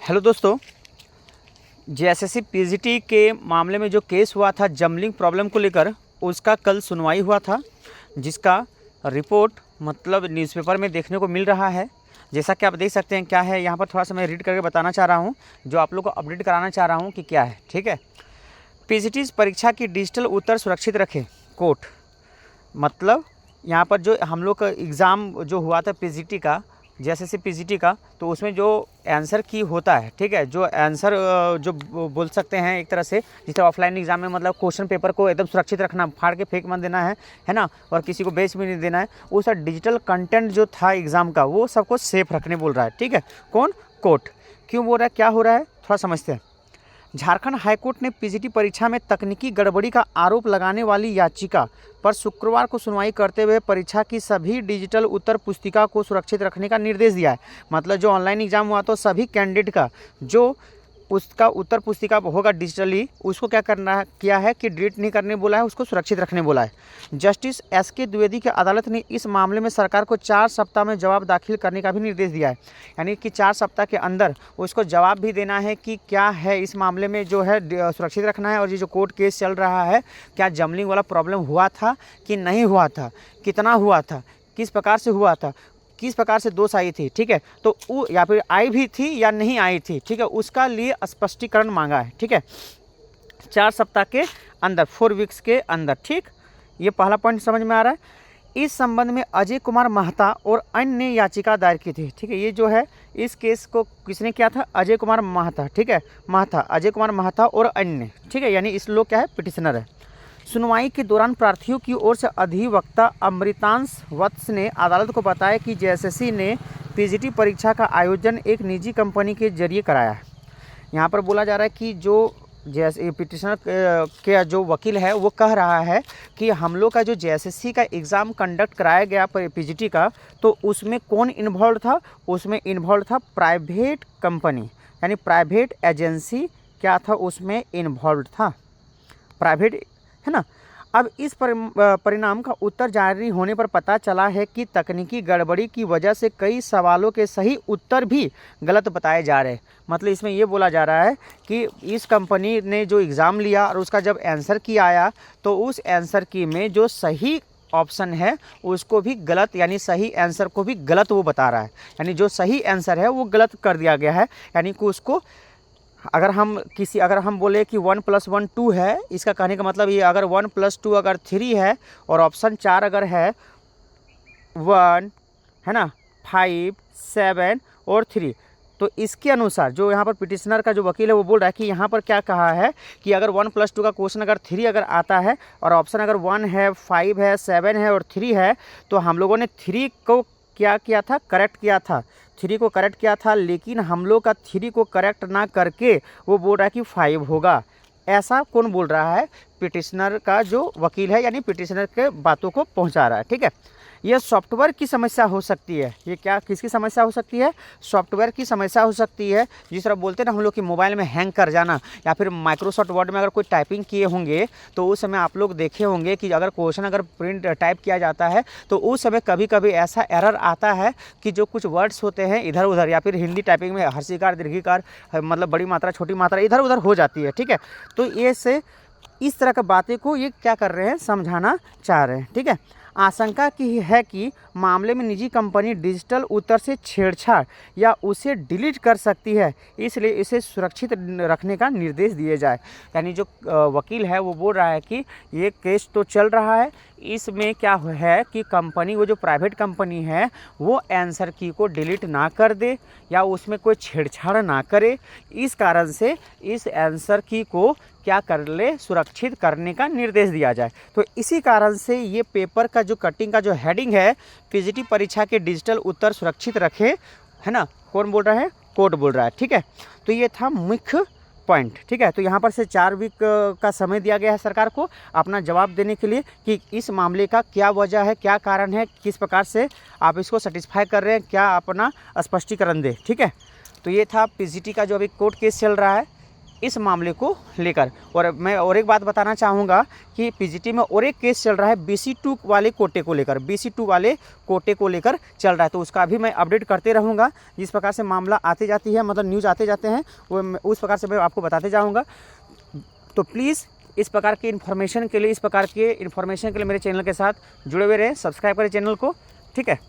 Hello दोस्तों, JSSC PGT के मामले में जो केस हुआ था जमलिंग प्रॉब्लम को लेकर, उसका कल सुनवाई हुआ था, जिसका रिपोर्ट मतलब न्यूज़पेपर में देखने को मिल रहा है। जैसा कि आप देख सकते हैं क्या है यहाँ पर, थोड़ा सा मैं रीड करके बताना चाह रहा हूँ, जो आप लोग को अपडेट कराना चाह रहा हूँ कि क्या है। ठीक है, पीजीटी परीक्षा की डिजिटल उत्तर सुरक्षित रखें कोर्ट। मतलब यहाँ पर जो हम लोग का एग्ज़ाम जो हुआ था पीजीटी का, जेएसएससी पीजीटी का, तो उसमें जो आंसर की होता है, ठीक है, जो आंसर जो बोल सकते हैं एक तरह से, जिस तरह ऑफलाइन एग्जाम में मतलब क्वेश्चन पेपर को एकदम सुरक्षित रखना, फाड़ के फेंक मत देना है ना, और किसी को बेच भी नहीं देना है। वो सब डिजिटल कंटेंट जो था एग्ज़ाम का, वो सबको सेफ रखने बोल रहा है। ठीक है, कौन? कोर्ट। क्यों बोल रहा है, क्या हो रहा है, थोड़ा समझते हैं। झारखंड हाईकोर्ट ने पीजीटी परीक्षा में तकनीकी गड़बड़ी का आरोप लगाने वाली याचिका पर शुक्रवार को सुनवाई करते हुए परीक्षा की सभी डिजिटल उत्तर पुस्तिका को सुरक्षित रखने का निर्देश दिया है। मतलब जो ऑनलाइन एग्जाम हुआ तो सभी कैंडिडेट का जो उसका उत्तर पुस्तिका होगा डिजिटली, उसको क्या करना किया है कि डिलीट नहीं करने बोला है, उसको सुरक्षित रखने बोला है। जस्टिस एसके द्विवेदी की अदालत ने इस मामले में सरकार को 4 सप्ताह में जवाब दाखिल करने का भी निर्देश दिया है। यानी कि 4 सप्ताह के अंदर उसको जवाब भी देना है कि क्या है इस मामले में जो है सुरक्षित रखना है। और ये जो कोर्ट केस चल रहा है, क्या जमलिंग वाला प्रॉब्लम हुआ था कि नहीं हुआ था, कितना हुआ था, किस प्रकार से हुआ था, किस प्रकार से दोष आई थी, ठीक है, तो वो या फिर आई भी थी या नहीं आई थी, ठीक है, उसका लिए स्पष्टीकरण मांगा है। ठीक है, 4 सप्ताह के अंदर, 4 वीक्स के अंदर। ठीक, ये पहला पॉइंट समझ में आ रहा है। इस संबंध में अजय कुमार महता और अन्य ने याचिका दायर की थी। ठीक है, ये जो है इस केस को किसने किया था? अजय कुमार महता। ठीक है, महता, अजय कुमार महता और अन्य। ठीक है, यानी इस लोग क्या है, पिटिशनर है। सुनवाई के दौरान प्रार्थियों की ओर से अधिवक्ता अमृतांश वत्स ने अदालत को बताया कि जेएसएससी ने पीजीटी परीक्षा का आयोजन एक निजी कंपनी के जरिए कराया है। यहाँ पर बोला जा रहा है कि जो जैसे पिटिशनर के जो वकील है वो कह रहा है कि हम लोग का जो जेएसएससी का एग्ज़ाम कंडक्ट कराया गया पीजीटी का, तो उसमें कौन इन्वॉल्व था? उसमें इन्वॉल्व था प्राइवेट कंपनी, यानी प्राइवेट एजेंसी क्या था, उसमें इन्वॉल्व था, प्राइवेट, है ना। अब इस परिणाम का उत्तर जारी होने पर पता चला है कि तकनीकी गड़बड़ी की वजह से कई सवालों के सही उत्तर भी गलत बताए जा रहे हैं। मतलब इसमें ये बोला जा रहा है कि इस कंपनी ने जो एग्ज़ाम लिया और उसका जब आंसर की आया, तो उस आंसर की में जो सही ऑप्शन है उसको भी गलत, यानी सही आंसर को भी गलत वो बता रहा है। यानी जो सही आंसर है वो गलत कर दिया गया है। यानी कि उसको अगर हम बोले कि 1 + 1 2 है, इसका कहने का मतलब ये, अगर 1 + 2 अगर 3 है और ऑप्शन 4 अगर है 1, है ना, 5, 7 और 3, तो इसके अनुसार जो यहाँ पर पिटिशनर का जो वकील है वो बोल रहा है कि यहाँ पर क्या कहा है कि अगर 1 + 2 का क्वेश्चन अगर 3 अगर आता है और ऑप्शन अगर 1 है, 5 है, 7 है और 3 है, तो हम लोगों ने 3 को क्या किया था, करेक्ट किया था, 3 को करेक्ट किया था। लेकिन हम लोग का 3 को करेक्ट ना करके वो बोल रहा है कि 5 होगा। ऐसा कौन बोल रहा है? पिटिशनर का जो वकील है, यानी पिटिशनर के बातों को पहुंचा रहा है। ठीक है, यह सॉफ्टवेयर की समस्या हो सकती है। ये क्या, किसकी समस्या हो सकती है? सॉफ्टवेयर की समस्या हो सकती है। जिस तरह बोलते हैं ना हम लोग कि मोबाइल में हैंग कर जाना, या फिर माइक्रोसॉफ्ट वर्ड में अगर कोई टाइपिंग किए होंगे तो उस समय आप लोग देखे होंगे कि अगर क्वेश्चन अगर प्रिंट टाइप किया जाता है तो उस समय कभी कभी ऐसा एरर आता है कि जो कुछ वर्ड्स होते हैं इधर उधर, या फिर हिंदी टाइपिंग में हर्षिकार दीर्घिकार, मतलब बड़ी मात्रा छोटी मात्रा इधर उधर हो जाती है। ठीक है, तो ये से इस तरह की बातें को ये क्या कर रहे हैं, समझाना चाह रहे हैं। ठीक है, आशंका की है कि मामले में निजी कंपनी डिजिटल उत्तर से छेड़छाड़ या उसे डिलीट कर सकती है, इसलिए इसे सुरक्षित रखने का निर्देश दिए जाए। यानी जो वकील है वो बोल रहा है कि ये केस तो चल रहा है, इसमें क्या है कि कंपनी, वो जो प्राइवेट कंपनी है, वो आंसर की को डिलीट ना कर दे या उसमें कोई छेड़छाड़ ना करे। इस कारण से इस आंसर की को क्या कर ले, सुरक्षित करने का निर्देश दिया जाए। तो इसी कारण से ये पेपर का जो कटिंग का जो हेडिंग है, पीजीटी परीक्षा के डिजिटल उत्तर सुरक्षित रखें, है ना, कौन बोल रहा है? कोर्ट बोल रहा है। ठीक है, तो ये था मुख्य पॉइंट। ठीक है, तो यहाँ पर से 4 वीक का समय दिया गया है सरकार को अपना जवाब देने के लिए कि इस मामले का क्या वजह है, क्या कारण है, किस प्रकार से आप इसको सेटिस्फाई कर रहे हैं, क्या अपना स्पष्टीकरण दें। ठीक है, तो ये था पीजीटी का जो अभी कोर्ट केस चल रहा है, इस मामले को लेकर। और मैं और एक बात बताना चाहूँगा कि पीजीटी में और एक केस चल रहा है BC2 वाले कोटे को लेकर, BC2 वाले कोटे को लेकर चल रहा है, तो उसका भी मैं अपडेट करते रहूँगा। जिस प्रकार से मामला आते जाती है, मतलब न्यूज़ आते जाते हैं, वो उस प्रकार से मैं आपको बताते जाऊँगा। तो प्लीज़ इस प्रकार की इन्फॉर्मेशन के लिए मेरे चैनल के साथ जुड़े हुए रहें, सब्सक्राइब करें चैनल को, ठीक है।